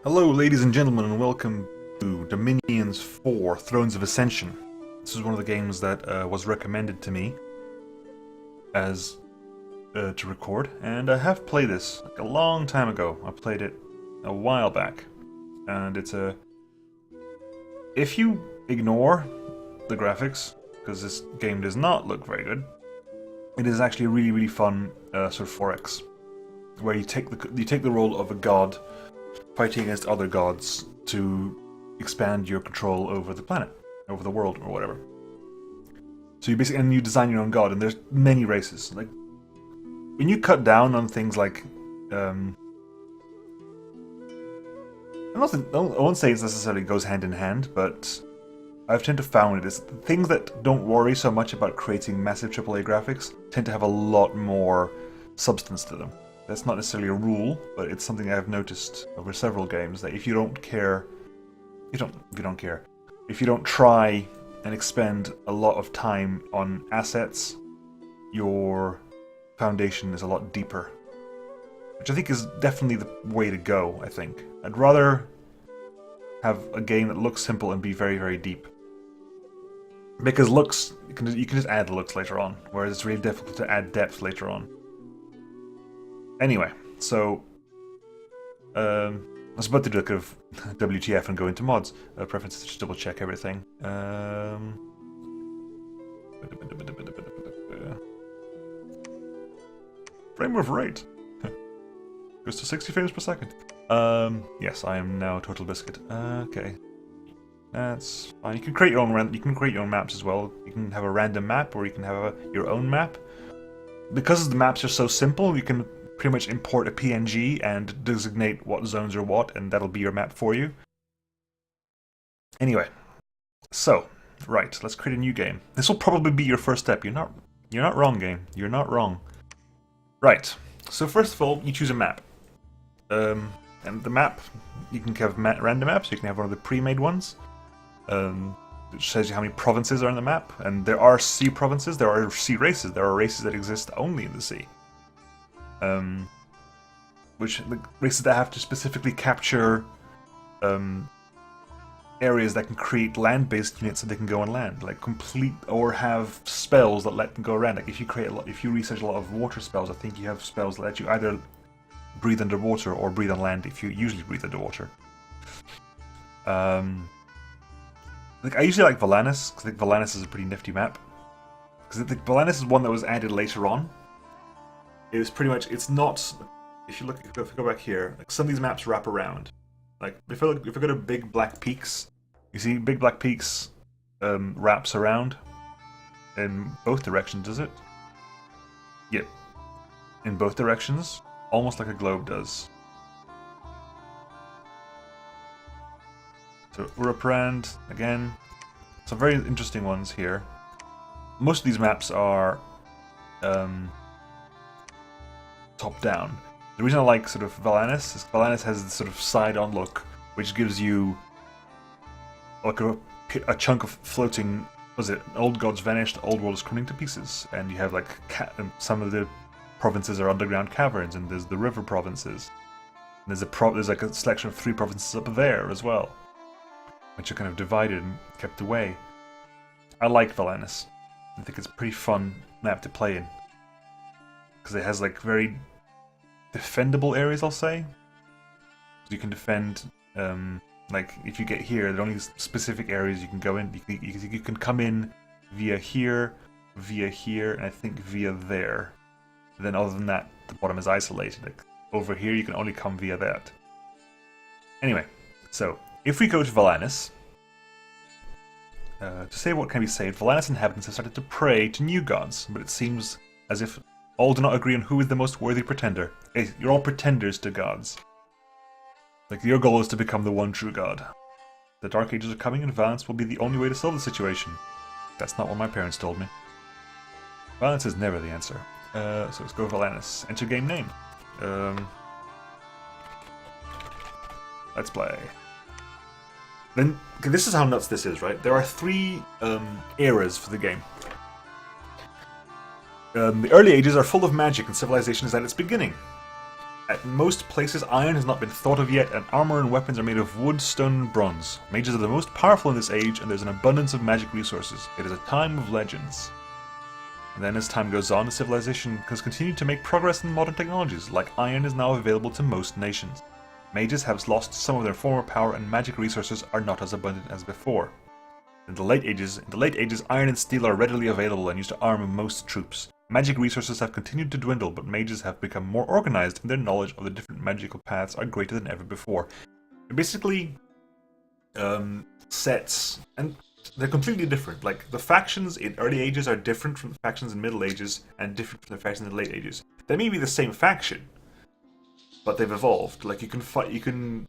Hello, ladies and gentlemen, and welcome to Dominions 4 Thrones of Ascension. This is one of the games that was recommended to me as to record, and I have played this like a long time ago. I played it a while back, and it's a... If you ignore the graphics, because this game does not look very good, it is actually a really fun sort of 4X, where you take the role of a god fighting against other gods to expand your control over the planet, over the world, or whatever. So you basically, and you design your own god, and there's many races. Like, when you cut down on things like, I won't say it necessarily goes hand in hand, but I've tend to found it is things that don't worry so much about creating massive AAA graphics tend to have a lot more substance to them. That's not necessarily a rule, but it's something I've noticed over several games, that if you don't care, if you don't try and expend a lot of time on assets, your foundation is a lot deeper. Which I think is definitely the way to go, I think. I'd rather have a game that looks simple and be very deep. Because looks, you can just add looks later on, whereas it's really difficult to add depth later on. Anyway, so I was about to do a kind of WTF and go into mods preferences to just double check everything. Frame of rate goes to 60 frames per second. Yes, I am now Total Biscuit. Okay, that's fine. You can create your own maps as well. You can have a random map, or you can have your own map. Because the maps are so simple, you can pretty much import a PNG and designate what zones are what, and that'll be your map for you. Anyway, so right, let's create a new game. This will probably be your first step. You're not wrong, game. You're not wrong. Right. So first of all, you choose a map, and the map you can have random maps. You can have one of the pre-made ones, which says you how many provinces are on the map. And there are sea provinces. There are sea races. There are races that exist only in the sea. Which the races that have to specifically capture areas that can create land-based units so they can go on land, like complete, or have spells that let them go around. Like if you research a lot of water spells, I think you have spells that let you either breathe underwater or breathe on land. If you usually breathe underwater, like I usually like Valanis because I think Valanis is a pretty nifty map. Because I think Valanis is one that was added later on. It was pretty much, it's not, if you go back here, like some of these maps wrap around. Like, if I go to Big Black Peaks, you see Big Black Peaks wraps around in both directions, does it? Yep. In both directions, almost like a globe does. So, wrap around, again, some very interesting ones here. Most of these maps are top-down. The reason I like sort of Valanis is Valanis has this sort of side-on look, which gives you like a chunk of floating. Was it old gods vanished, old world is crumbling to pieces, and you have like some of the provinces are underground caverns, and there's the river provinces. And there's like a selection of 3 provinces up there as well, which are kind of divided and kept away. I like Valanis. I think it's a pretty fun map to play in. Because it has like very defendable areas, I'll say. You can defend, like if you get here, there are only specific areas you can go in. You can come in via here, and I think via there. And then other than that, the bottom is isolated. Like over here, you can only come via that. Anyway, so if we go to Valanis, to say what can be saved, Valanis inhabitants have started to pray to new gods, but it seems as if all do not agree on who is the most worthy pretender. Hey, you're all pretenders to gods. Like, your goal is to become the one true god. The Dark Ages are coming, and violence will be the only way to solve the situation. That's not what my parents told me. Violence is never the answer. So let's go Valanis. Enter game name. Let's play. Then, okay, this is how nuts this is, right? There are 3 eras for the game. The early ages are full of magic and civilization is at its beginning. At most places, iron has not been thought of yet, and armor and weapons are made of wood, stone, and bronze. Mages are the most powerful in this age, and there's an abundance of magic resources. It is a time of legends. And then as time goes on, civilization has continued to make progress in modern technologies, like iron is now available to most nations. Mages have lost some of their former power, and magic resources are not as abundant as before. In the late ages, iron and steel are readily available and used to arm most troops. Magic resources have continued to dwindle, but mages have become more organized, and their knowledge of the different magical paths are greater than ever before. They're basically sets, and they're completely different. Like, the factions in early ages are different from the factions in middle ages, and different from the factions in the late ages. They may be the same faction, but they've evolved. Like, you can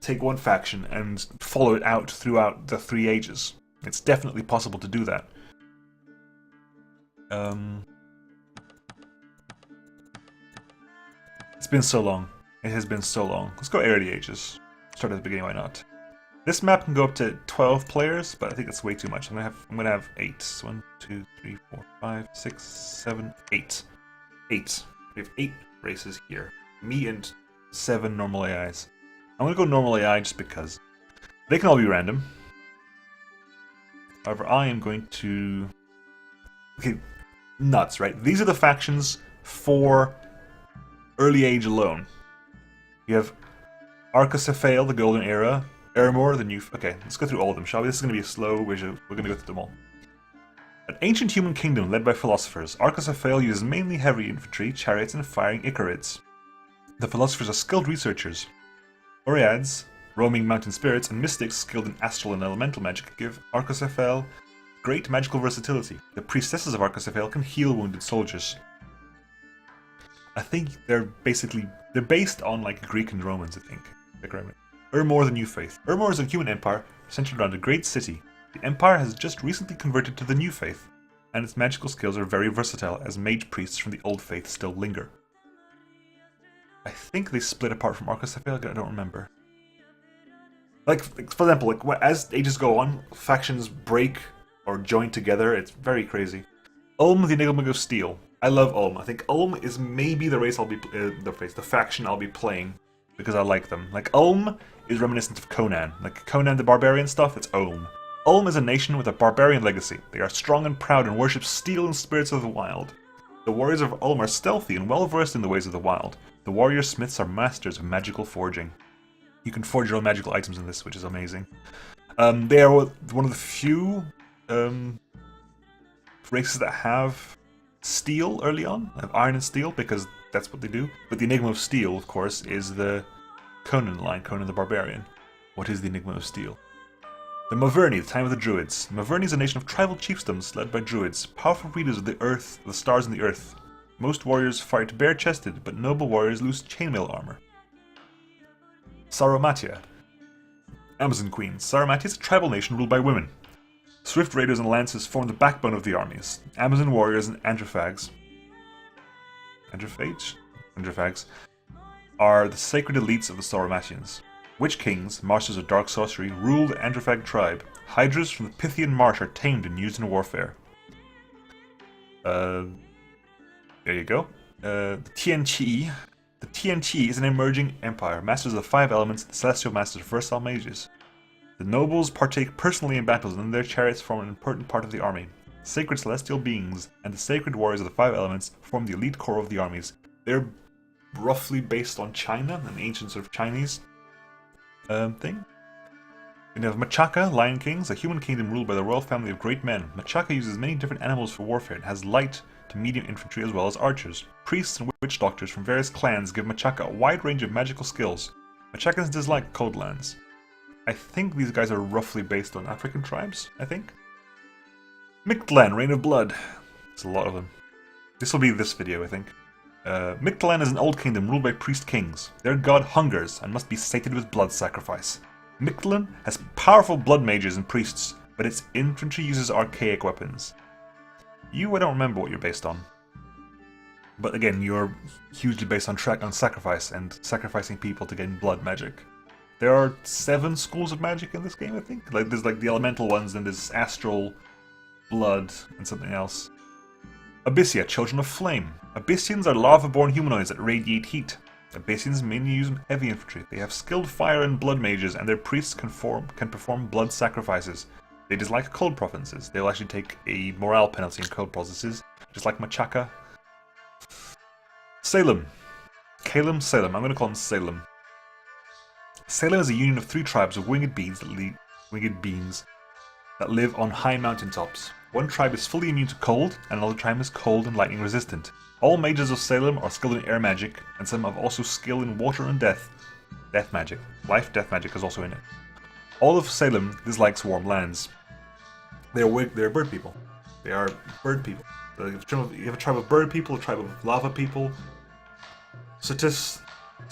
take one faction and follow it out throughout the 3 ages. It's definitely possible to do that. It's been so long. It has been so long. Let's go early ages. Start at the beginning, why not? This map can go up to 12 players, but I think it's way too much. I'm gonna have 8. 1, 2, 3, 4, 5, 6, 7, 8. 8. We have 8 races here. Me and 7 normal AIs. I'm gonna go normal AI just because. They can all be random. However, I am going to... Okay, nuts, right? These are the factions for early age alone. You have Archocephale, the Golden Era. Eremor, the new... Okay, let's go through all of them, shall we? This is going to be a slow... We're going to go through them all. An ancient human kingdom led by philosophers, Archocephale uses mainly heavy infantry, chariots, and firing Icarids. The philosophers are skilled researchers. Oreads, roaming mountain spirits, and mystics skilled in astral and elemental magic give Archocephale great magical versatility. The priestesses of Archocephale can heal wounded soldiers. I think they're based on like Greek and Romans, I think. Eremor, the New Faith. Eremor is a human empire centered around a great city. The empire has just recently converted to the New Faith, and its magical skills are very versatile as mage priests from the Old Faith still linger. I think they split apart from Archocephale, I don't remember. Like, for example, like as ages go on, factions break or join together, it's very crazy. Ulm, the Enigma of Steel. I love Ulm. I think Ulm is maybe the race the faction I'll be playing, because I like them. Like, Ulm is reminiscent of Conan. Like, Conan the Barbarian stuff, it's Ulm. Ulm is a nation with a barbarian legacy. They are strong and proud and worship steel and spirits of the wild. The warriors of Ulm are stealthy and well-versed in the ways of the wild. The warrior smiths are masters of magical forging. You can forge your own magical items in this, which is amazing. They are one of the few races that have steel early on. Have iron and steel, because that's what they do. But the Enigma of Steel, of course, is the Conan line, Conan the Barbarian. What is the Enigma of Steel? The Maverni, the time of the Druids. Maverni is a nation of tribal chiefdoms led by Druids, powerful readers of the earth, the stars and the earth. Most warriors fight bare-chested, but noble warriors lose chainmail armor. Saromatia. Amazon Queens. Saromatia is a tribal nation ruled by women. Swift raiders and lances form the backbone of the armies. Amazon warriors and androphags are the sacred elites of the Sauromatians. Witch kings, masters of dark sorcery, rule the androphag tribe. Hydras from the Pythian marsh are tamed and used in warfare. There you go. The Tianqi. The Tianqi is an emerging empire, masters of the 5 elements, the celestial masters of versatile mages. The nobles partake personally in battles, and their chariots form an important part of the army. Sacred celestial beings and the sacred warriors of the 5 elements form the elite core of the armies. They're roughly based on China, an ancient sort of Chinese thing. We have Machaca, Lion Kings, a human kingdom ruled by the royal family of great men. Machaca uses many different animals for warfare and has light to medium infantry as well as archers. Priests and witch doctors from various clans give Machaca a wide range of magical skills. Machacans dislike cold lands. I think these guys are roughly based on African tribes, I think. Mictlan, Reign of Blood. There's a lot of them. This will be this video, I think. Mictlan is an old kingdom ruled by priest kings. Their god hungers and must be sated with blood sacrifice. Mictlan has powerful blood mages and priests, but its infantry uses archaic weapons. I don't remember what you're based on. But again, you're hugely based on sacrifice and sacrificing people to gain blood magic. There are 7 schools of magic in this game, I think. Like, there's like the elemental ones, and there's astral, blood, and something else. Abyssia, Children of Flame. Abyssians are lava-born humanoids that radiate heat. Abyssinians mainly use heavy infantry. They have skilled fire and blood mages, and their priests can perform blood sacrifices. They dislike cold provinces. They'll actually take a morale penalty in cold provinces, just like Machaca. Salem. Salem. I'm going to call him Salem. Salem is a union of 3 tribes of winged beings that live on high mountaintops. One tribe is fully immune to cold, and another tribe is cold and lightning resistant. All mages of Salem are skilled in air magic, and some have also skill in water and death magic. Death magic is also in it. All of Salem dislikes warm lands. They're bird people. They are bird people. You have a tribe of bird people, a tribe of lava people. Sotis,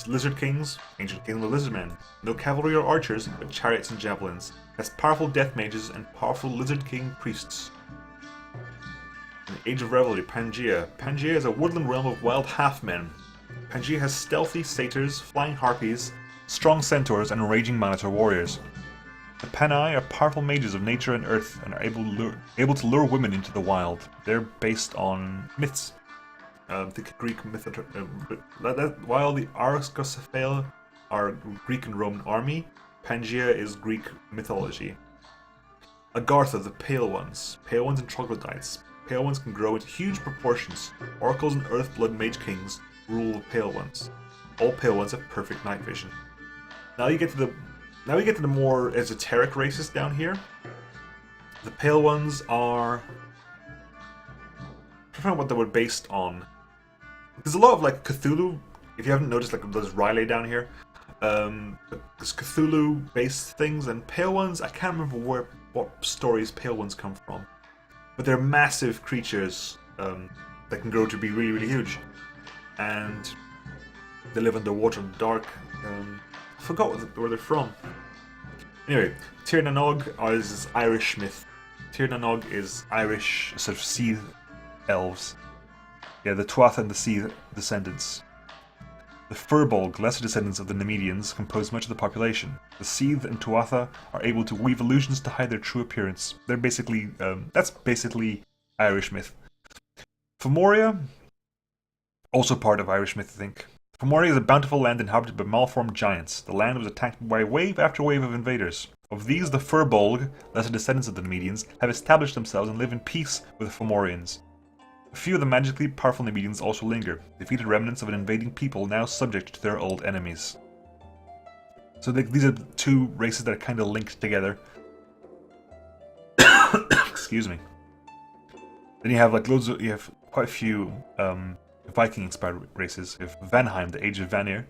lizard kings, ancient kingdom of lizard men. No cavalry or archers, but chariots and javelins. Has powerful death mages and powerful lizard king priests. In the Age of Revelry, Pangaea. Pangaea is a woodland realm of wild half-men. Pangaea has stealthy satyrs, flying harpies, strong centaurs, and raging minotaur warriors. The Panai are powerful mages of nature and earth and are able to lure women into the wild. They're based on myths. The Greek myth. While the Argocephale are Greek and Roman army, Pangaea is Greek mythology. Agartha, the Pale Ones. Pale Ones and Troglodytes. Pale Ones can grow into huge proportions. Oracles and Earth-blood mage kings rule the Pale Ones. All Pale Ones have perfect night vision. Now we get to the more esoteric races down here. The Pale Ones are... I don't know what they were based on. There's a lot of like Cthulhu. If you haven't noticed, like there's Riley down here. There's Cthulhu-based things, and Pale Ones. I can't remember what stories Pale Ones come from, but they're massive creatures that can grow to be really, really huge, and they live underwater in the dark. I forgot where they're from. Anyway, Tir na Nog is Irish myth. Tir na Nog is Irish sort of sea elves. Yeah, the Tuatha and the Sea descendants. The Furbolg, lesser descendants of the Nemedians, compose much of the population. The Seath and Tuatha are able to weave illusions to hide their true appearance. They're basically, that's basically Irish myth. Fomoria, also part of Irish myth, I think. Fomoria is a bountiful land inhabited by malformed giants. The land was attacked by wave after wave of invaders. Of these, the Furbolg, lesser descendants of the Nemedians, have established themselves and live in peace with the Fomorians. A few of the magically powerful Nemedians also linger, defeated remnants of an invading people now subject to their old enemies. So these are the 2 races that are kind of linked together. Excuse me. Then you have you have quite a few Viking-inspired races. You have Vanheim, the Age of Vanir.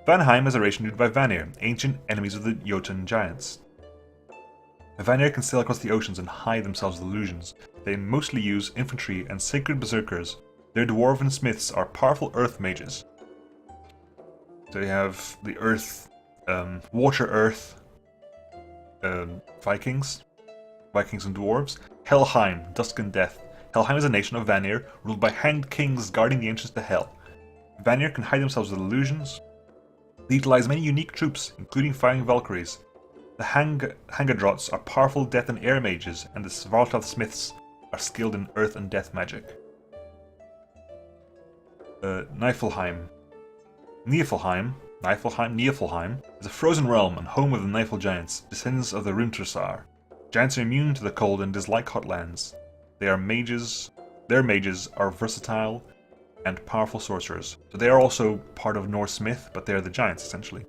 Vanheim is a race ruled by Vanir, ancient enemies of the Jotun giants. Vanir can sail across the oceans and hide themselves with illusions. They mostly use infantry and sacred berserkers. Their dwarven smiths are powerful earth mages. So you have the earth, water earth Vikings and dwarves. Helheim, Dusk and Death. Helheim is a nation of Vanir, ruled by hanged kings guarding the entrance to Hell. Vanir can hide themselves with illusions. They utilize many unique troops, including firing Valkyries. The Hangadrots are powerful death and air mages, and the Svartalf smiths are skilled in earth and death magic. Niflheim is a frozen realm and home of the Nifl giants, descendants of the Rimtursar. Giants are immune to the cold and dislike hot lands. Their mages are versatile and powerful sorcerers. So they are also part of Norse myth, but they are the giants essentially.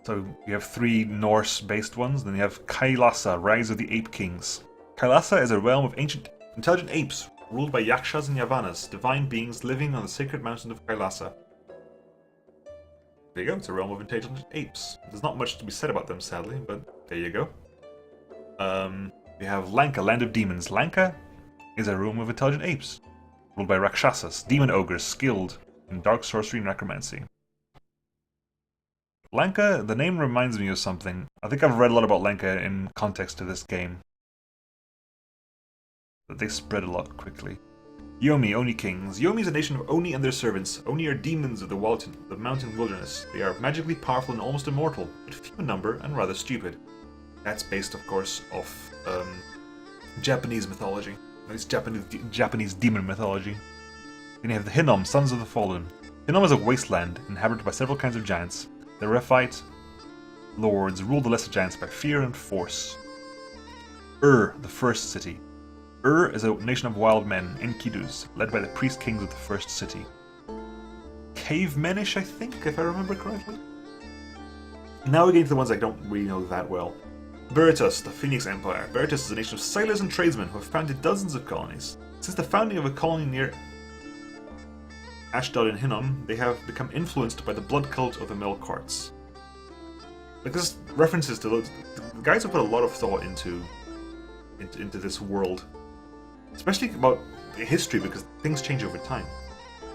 So you have 3 Norse-based ones, then you have Kailasa, Rise of the Ape Kings. Kailasa is a realm of ancient, intelligent apes, ruled by Yakshas and Yavanas, divine beings living on the sacred mountain of Kailasa. There you go, it's a realm of intelligent apes. There's not much to be said about them, sadly, but there you go. We have Lanka, Land of Demons. Lanka is a realm of intelligent apes, ruled by Rakshasas, demon ogres skilled in dark sorcery and necromancy. Lanka, the name reminds me of something. I think I've read a lot about Lanka in context to this game. But they spread a lot quickly. Yomi, Oni Kings. Yomi is a nation of Oni and their servants. Oni are demons of the mountain wilderness. They are magically powerful and almost immortal, but few in number and rather stupid. That's based, of course, off Japanese mythology. At least Japanese demon mythology. Then you have the Hinnom, Sons of the Fallen. Hinnom is a wasteland inhabited by several kinds of giants. The Rephite lords rule the lesser giants by fear and force. The first city. Is a nation of wild men, Enkidus, led by the priest kings of the first city. Cavemenish, I think, if I remember correctly. Now we get into the ones I don't really know that well. Berytus, the Phoenix Empire. Berytus is a nation of sailors and tradesmen who have founded dozens of colonies. Since the founding of a colony near Ashdod and Hinnom, they have become influenced by the blood cult of the Melkarts. Like, this references to those. The guys have put a lot of thought into this world. Especially about history, because things change over time.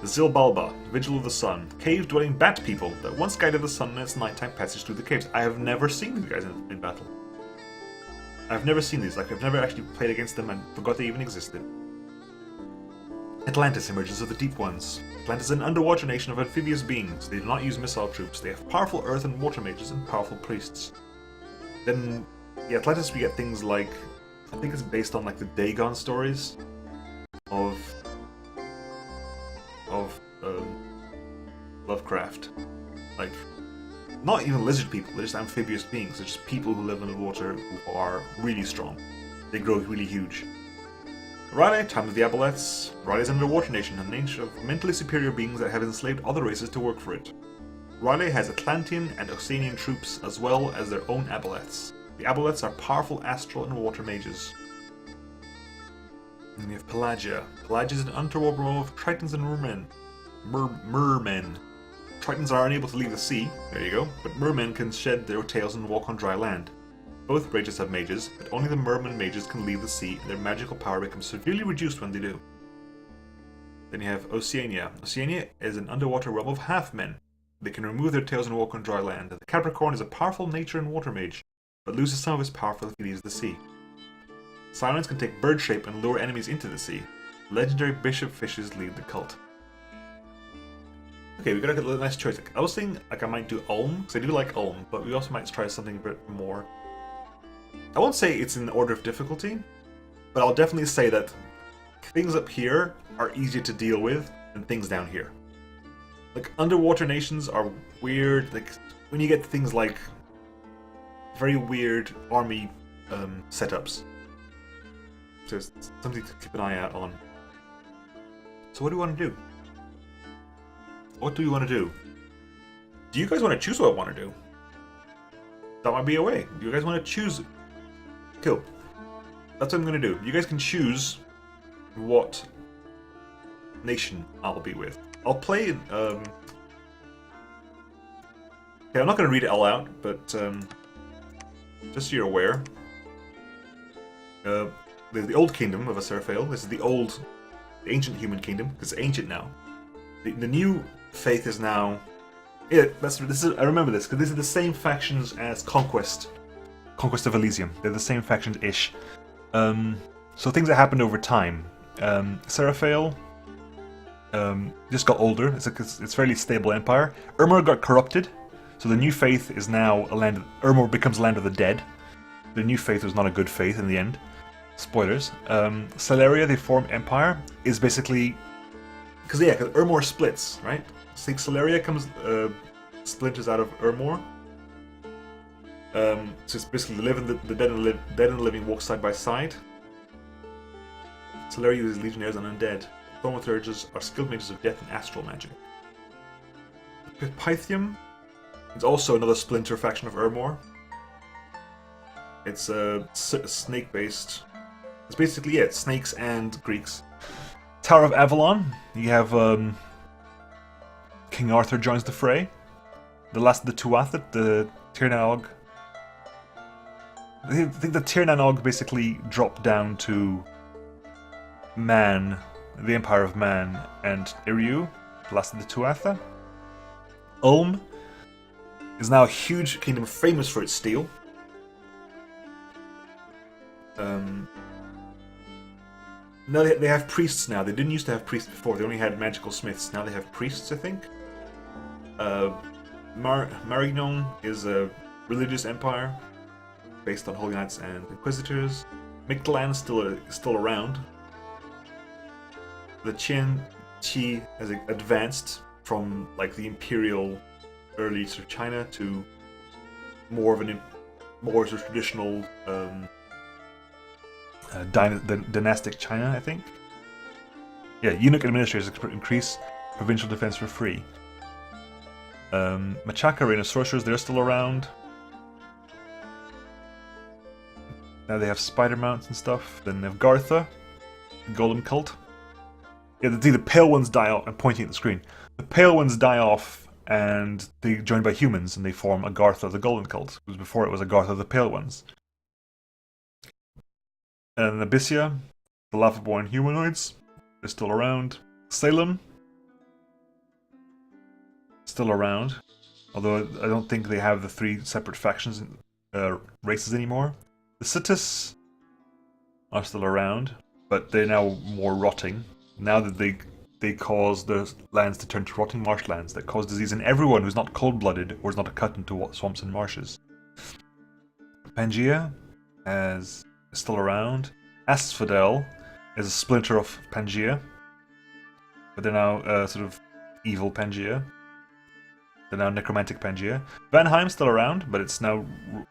The Zilbalba, Vigil of the Sun, cave-dwelling bat people that once guided the sun in its nighttime passage through the caves. I have never seen these guys in battle. I've never seen these, like I've never actually played against them and forgot they even existed. Atlantis, Emergence of the Deep Ones. Atlantis is an underwater nation of amphibious beings. They do not use missile troops. They have powerful earth and water mages and powerful priests. Then, the Atlantis we get things like, I think it's based on like the Dagon stories of Lovecraft. Like, not even lizard people, they're just amphibious beings. They're just people who live underwater who are really strong. They grow really huge. Raleigh, Time of the Aboleths. Raleigh is an underwater nation, a nation of mentally superior beings that have enslaved other races to work for it. Raleigh has Atlantean and Oceanian troops, as well as their own Aboleths. The Aboleths are powerful astral and water mages. And then you have Pelagia. Pelagia is an underwater realm of Tritons and mermen. Mermen. Tritons are unable to leave the sea, there you go, but mermen can shed their tails and walk on dry land. Both races have mages, but only the merman mages can leave the sea, and their magical power becomes severely reduced when they do. Then you have Oceania. Oceania is an underwater realm of half-men. They can remove their tails and walk on dry land. The Capricorn is a powerful nature and water mage, but loses some of his power if he leaves the sea. Sirens can take bird shape and lure enemies into the sea. Legendary bishop fishes lead the cult. Okay, we got a nice choice. I was thinking like I might do Ulm, because I do like Ulm, but we also might try something a bit more. I won't say it's in order of difficulty, but I'll definitely say that things up here are easier to deal with than things down here. Like, underwater nations are weird, like, when you get things like very weird army setups. So it's something to keep an eye out on. So what do we want to do? What do you want to do? Do you guys want to choose what I want to do? That might be a way. Do you guys want to choose? Cool. That's what I'm going to do. You guys can choose what nation I'll be with. I'll play... Okay, I'm not going to read it all out, but just so you're aware. There's the Old Kingdom of Aziraphale. This is the ancient human kingdom, because it's ancient now. The new faith is now... Yeah, I remember this, because these are the same factions as Conquest of Elysium. They're the same factions-ish. So things that happened over time. Aziraphale just got older. It's a fairly stable empire. Urmur got corrupted, so the new faith is now a land... Urmur becomes land of the dead. The new faith was not a good faith in the end. Spoilers. Celeria, the formed empire, is basically... Because Urmur splits, right? So Celeria splinters out of Urmur. So it's basically the dead and the living walk side by side. Celeria uses legionnaires and undead. Thaumaturges are skilled mages of death and astral magic. Pythium is also another splinter faction of Urmur. It's snake-based. It's basically, it's snakes and Greeks. Tower of Avalon, you have King Arthur joins the fray. The last of the Tuatha, the Tir na Og. I think the Tir na Og basically dropped down to Man, the Empire of Man, and Iriu, the last of the Tuatha. Ulm is now a huge kingdom famous for its steel. No, they have priests now. They didn't used to have priests before. They only had magical smiths. Now they have priests, I think. Marignon is a religious empire based on holy knights and inquisitors. Mictlan still around. The Qi has advanced from like the imperial early sort of China to more of more sort of traditional dynastic China, I think. Yeah, eunuch administrators increase provincial defense for free. Machaca, reign of sorcerers, they're still around. Now they have spider mounts and stuff. Then they have Gartha, the golem cult. Yeah, the pale ones die off. I'm pointing at the screen. The pale ones die off and they joined by humans and they form Agartha, the golem cult. Because before it was Agartha, the pale ones. And Abyssia, the lava-born humanoids, they're still around. Salem, still around. Although I don't think they have the 3 separate factions, races anymore. The Citus are still around, but they're now more rotting. Now that they cause the lands to turn to rotting marshlands that cause disease in everyone who's not cold-blooded or is not cut into swamps and marshes. Pangaea is still around. Asphodel is a splinter of Pangaea, but they're now sort of evil Pangaea. They're now necromantic Pangaea. Vanheim's still around, but it's now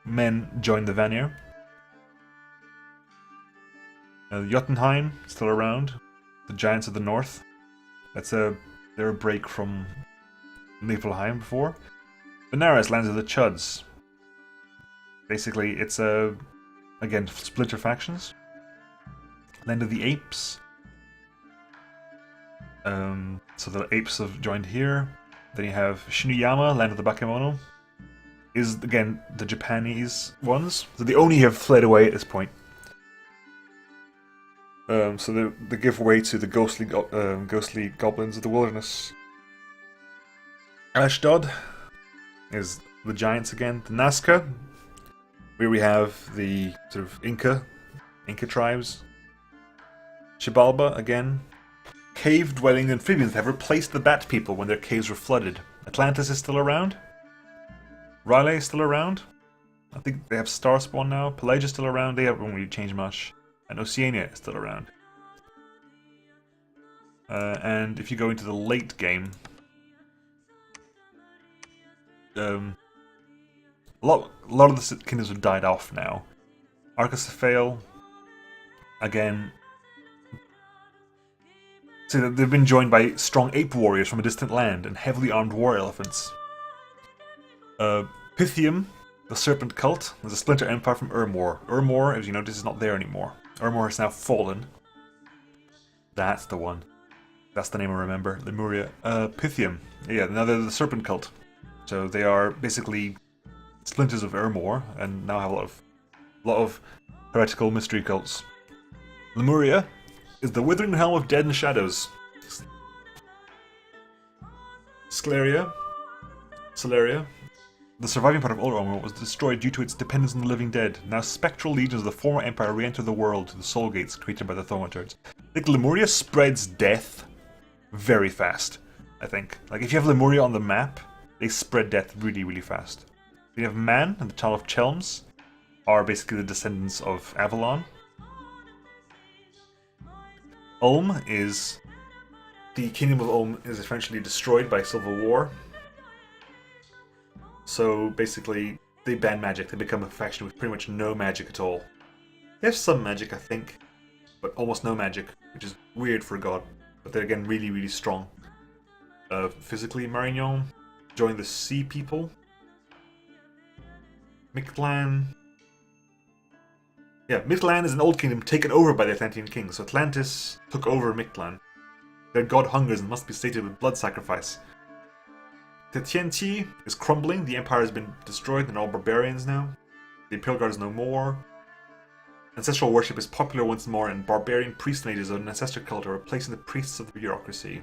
men join the Vanir. Jotunheim still around. The Giants of the North. They're a break from Niflheim before. Benares, lands of the Chuds. Basically, it's again splinter factions. Land of the Apes. So the apes have joined here. Then you have Shinuyama, land of the Bakemono. Is again the Japanese ones. So they only have fled away at this point. So they give way to the ghostly goblins of the wilderness. Ashdod is the giants again. The Nazca, where we have the sort of Inca tribes. Xibalba again. Cave-dwelling amphibians have replaced the bat people when their caves were flooded. Atlantis is still around. Raleigh is still around. I think they have Starspawn now. Pelagia is still around. They haven't really changed much. And Oceania is still around. And if you go into the late game, a lot of the kingdoms have died off now. Arcacephael, again. So they've been joined by strong ape warriors from a distant land and heavily armed war elephants. Pythium, the serpent cult, is a splinter empire from Urmor. Urmor, as you notice, is not there anymore. Urmor has now fallen. That's the one. That's the name I remember. Lemuria. Pythium. Yeah, now they're the serpent cult. So they are basically splinters of Urmor and now have a lot of heretical mystery cults. Lemuria is the withering helm of dead and shadows. Celeria, the surviving part of Old Urmor, was destroyed due to its dependence on the living dead. Now spectral legions of the former empire re-enter the world through the soul gates created by the Thaumaturgs. I think Lemuria spreads death very fast, I think. Like, if you have Lemuria on the map, they spread death really, really fast. You have Man and the Town of Chelms are basically the descendants of Avalon. Ulm is... The Kingdom of Ulm is essentially destroyed by Civil War. So basically, they ban magic. They become a faction with pretty much no magic at all. They have some magic, I think, but almost no magic, which is weird for a god. But they're again really, really strong. Physically, Marignon joined the Sea People. Mictlan. Yeah, Mictlan is an old kingdom taken over by the Atlantean kings, so Atlantis took over Mictlan. Their god hungers and must be sated with blood sacrifice. Tetienti is crumbling, the empire has been destroyed, and all barbarians now. The Imperial Guard is no more. Ancestral worship is popular once more, and barbarian priest mages of an ancestor cult are replacing the priests of the bureaucracy.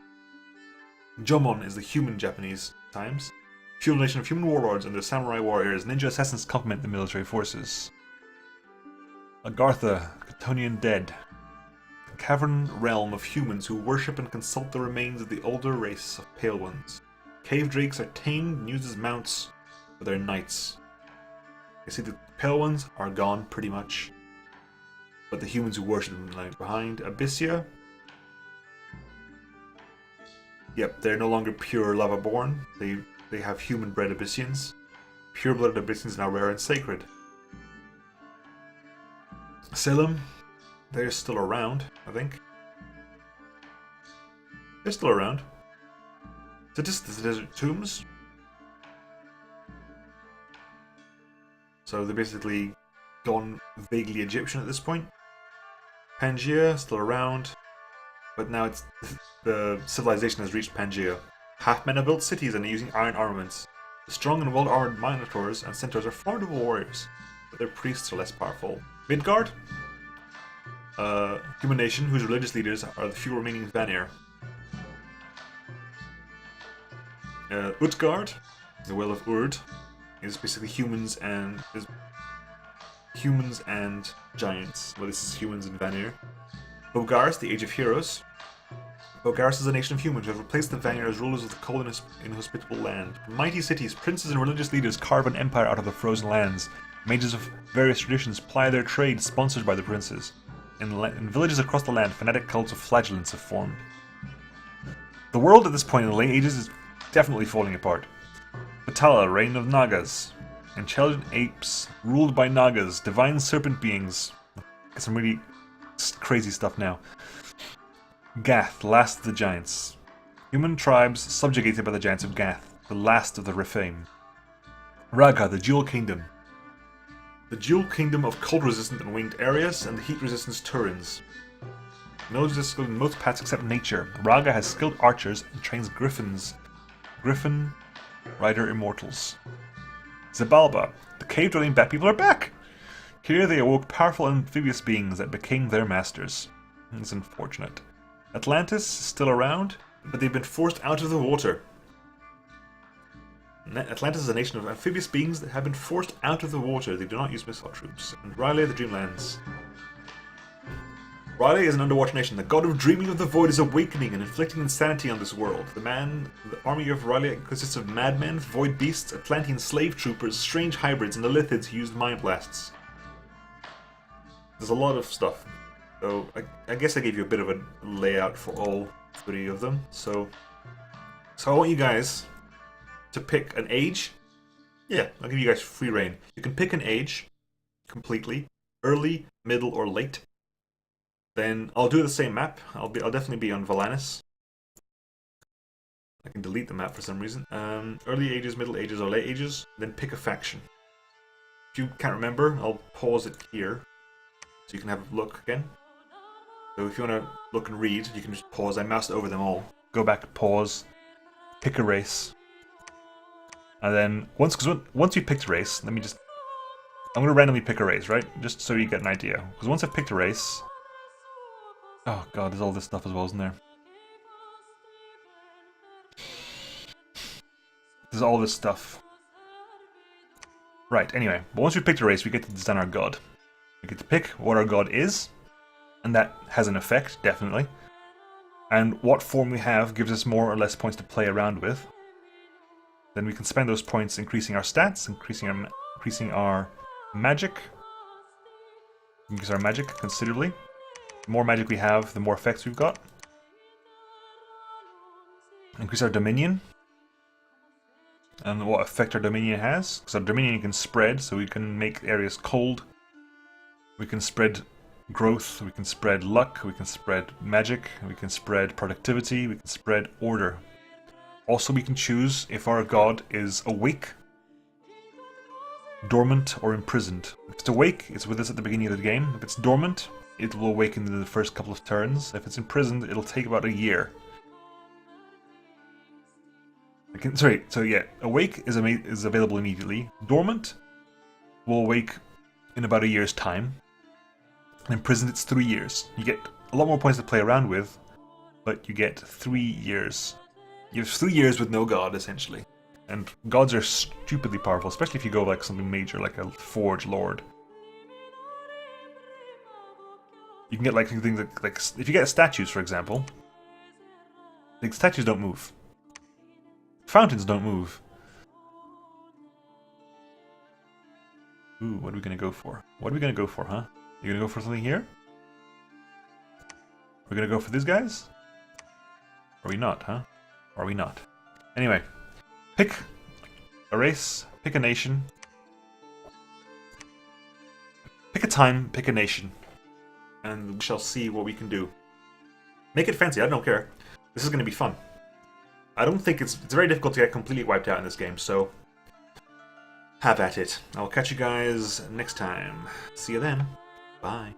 Jomon is the human Japanese times. Feudal nation of human warlords and their samurai warriors, ninja assassins complement the military forces. Agartha, Chthonian dead. A cavern realm of humans who worship and consult the remains of the older race of Pale Ones. Cave drakes are tamed and used as mounts for their knights. You see, the Pale Ones are gone pretty much, but the humans who worship them lag behind. Abyssia. Yep, they're no longer pure lava-born. They have human-bred Abyssians. Pure-blooded Abyssians are now rare and sacred. Salem, they're still around, I think. They're still around. So just the desert tombs. So they're basically gone vaguely Egyptian at this point. Pangaea, still around. But now it's the civilization has reached Pangaea. Half-men have built cities and are using iron armaments. The strong and well-armored minotaurs and centaurs are formidable warriors, but their priests are less powerful. Midgard, human nation whose religious leaders are the few remaining Vanir. Utgard, the Well of Urd, is basically humans and giants. Well, this is humans and Vanir. Bogaris, the Age of Heroes. Bogaris is a nation of humans who have replaced the Vanir as rulers of the cold and inhospitable land. Mighty cities, princes and religious leaders carve an empire out of the frozen lands. Mages of various traditions ply their trade, sponsored by the princes. In villages across the land, fanatic cults of flagellants have formed. The world at this point in the late ages is definitely falling apart. Patala, reign of Nagas. Intelligent apes, ruled by Nagas, divine serpent beings. Get some really crazy stuff now. Gath, last of the giants. Human tribes subjugated by the giants of Gath, the last of the Rephaim. Raga, the dual kingdom. The dual kingdom of cold-resistant and winged Areas and the heat-resistant Turins. Knows this skill in most paths except nature. Raga has skilled archers and trains griffins. Griffin rider immortals. Zabalba, the cave-dwelling bat people are back! Here they awoke powerful amphibious beings that became their masters. It's unfortunate. Atlantis is still around, but they've been forced out of the water. Atlantis is a nation of amphibious beings that have been forced out of the water. They do not use missile troops. And R'lyeh, the Dreamlands. R'lyeh is an underwater nation. The god of dreaming of the void is awakening and inflicting insanity on this world. The army of R'lyeh consists of madmen, void beasts, Atlantean slave troopers, strange hybrids, and the Lithids who use mind blasts. There's a lot of stuff. So I guess I gave you a bit of a layout for all three of them. So I want you guys to pick an age. Yeah, I'll give you guys free reign. You can pick an age completely, early, middle, or late. Then I'll do the same map. I'll definitely be on Valanis. I can delete the map for some reason. Early ages, middle ages, or late ages. Then pick a faction. If you can't remember, I'll pause it here so you can have a look again. So if you want to look and read, you can just pause. I moused over them all. Go back, pause, pick a race, and then once you picked a race, I'm going to randomly pick a race, right? Just so you get an idea. Because once I've picked a race, oh god, there's all this stuff as well, isn't there? There's all this stuff. Right. Anyway, but once we've picked a race, we get to design our god. We get to pick what our god is. And that has an effect, definitely. And what form we have gives us more or less points to play around with. Then we can spend those points increasing our stats, increasing our magic. Increase our magic considerably. The more magic we have, the more effects we've got. Increase our dominion. And what effect our dominion has. Because our dominion can spread, so we can make areas cold. We can spread growth, we can spread luck, we can spread magic, we can spread productivity, we can spread order. Also, we can choose if our god is awake, dormant, or imprisoned. If it's awake, it's with us at the beginning of the game. If it's dormant, it will awaken in the first couple of turns. If it's imprisoned, it'll take about a year. Awake is available immediately. Dormant will awake in about a year's time. Imprisoned, it's 3 years. You get a lot more points to play around with, but you get 3 years. You have 3 years with no god, essentially. And gods are stupidly powerful, especially if you go like something major, like a Forge Lord. You can get like things like if you get statues, for example. Like statues don't move. Fountains don't move. Ooh, what are we gonna go for? What are we gonna go for, huh? You gonna go for something here? We're gonna go for these guys? Or are we not, huh? Or are we not? Anyway, pick a race, pick a nation, pick a time, pick a nation, and we shall see what we can do. Make it fancy, I don't care. This is going to be fun. I don't think it's very difficult to get completely wiped out in this game, so have at it. I'll catch you guys next time. See you then. Bye.